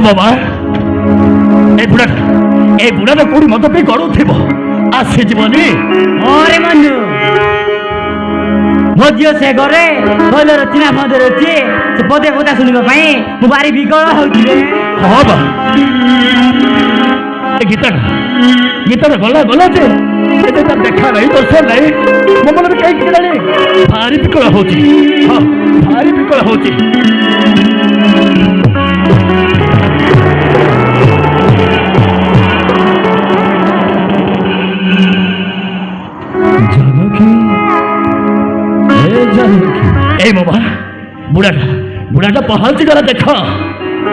बाबा ए बुढ़ा तो कोड़ी मत पे गड़ू थी आसी जीवनी अरे मनु मो झील से घरे कहले चिना मदे रही से पदे कथा शुणा मु भारी विकल होती हाँ बा गीता गला गला जे देखा नहीं दर्शन नहीं मो मन में कहीं भारी विकल होती हाँ भारी विकल होती ए बाबा बुढ़ाटा पहुंच गला देख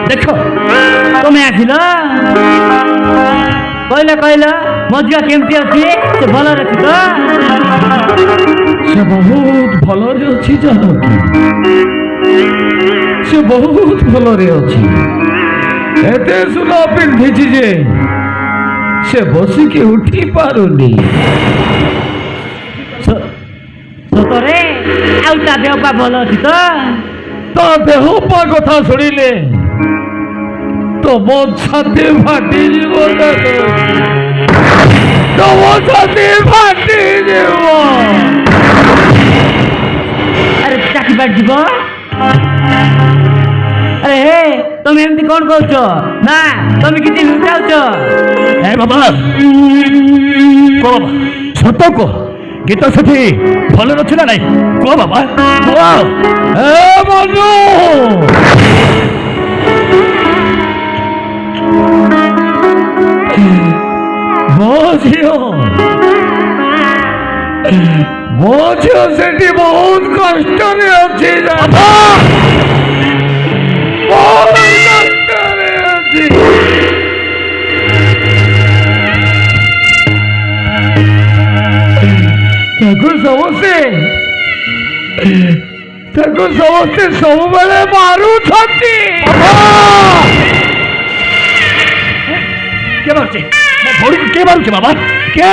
देख तुम्हें आसिल कहल मो झील केमती अच्छी से भल अच्छी तो से बहुत भल अच्छी जानकी से बहुत भल अच्छी एते सुला पिंधि जे से बसिकी उठी पारुनी सतरे आउटा देहपा भल अच्छी तो देहपा कथा शुणिले तो मो छाती फाटी जीव तो मो छाती फाटी जीव अरे चाकी बाट जीव अरे हे तुम एमती कौन कहछ ना तुम किसी लुचाउछ ए बाबा को बाबा सत को गीत सेठी भल अच्छी ना नहीं कह बाबा ए मनु मो झील सेठी बहुत कष्ट अच्छी बहुत कष्ट अच्छी समस्ते सब बेले मारू के मारुचे के मारुचे बाबा के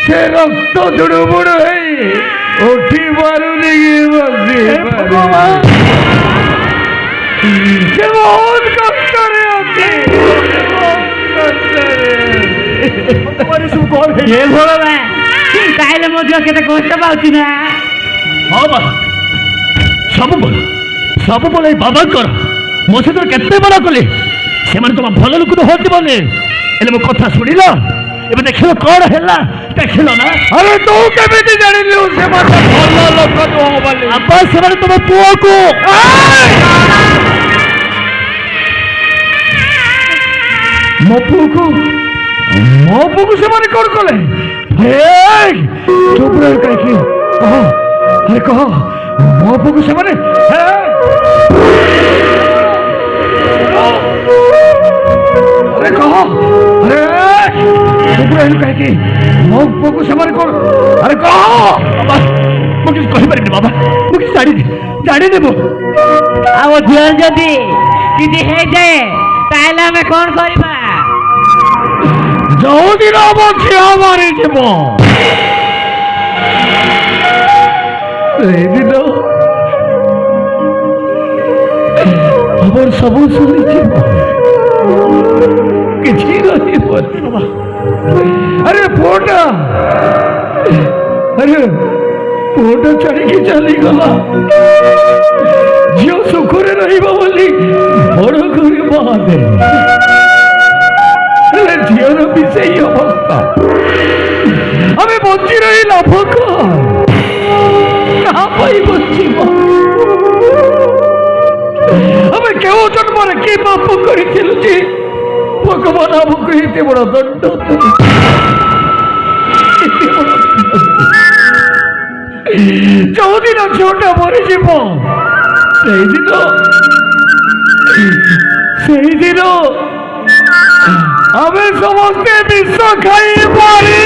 से रक्त जुड़ुबुड़ है उठी मारुनी बसी से बहुत कष्ट रे अच्छी तुम्हारी सब कौन है ये बोलो मैं ताइले मो झील केते कष्ट पाउची ना हाँ बा सब बोले बाबा कर मो सहित केते बड़ा कले से तुम भल लोक तो होती बोले एले मो कथा शुणिल एबे देखिल कौन है देखिल ना अरे तू केमिति जानिलु से भल लोक तो बोले अब्बा से तुम पुओ को मो पुओ को से कौन कले चुप रह कहीं कहो अरे कहो मो पुओ को से अरे कहो अरे चुप रह कहीं मो पुओ को से कौन अरे कहो मो किसी कही पारि बाबा मो किसी जानी देबो आ झील जदी किछि हे जाए ताइले हमें कौन करबा जो दिन मो झील मारी जीव दिन हमर सब शुणी किसी अरे फोटा चढ़ी चली गला झील सुखरे रही बड़ कर बादे झील भी से अवस्था हमें बची रही लाभ बची हमें क्यों जन्म के पाप कर भगवान आमको ये बड़ दंड जो दिन झीलटा मरीज से दिन हमें समस्ते विश्व खाई मरी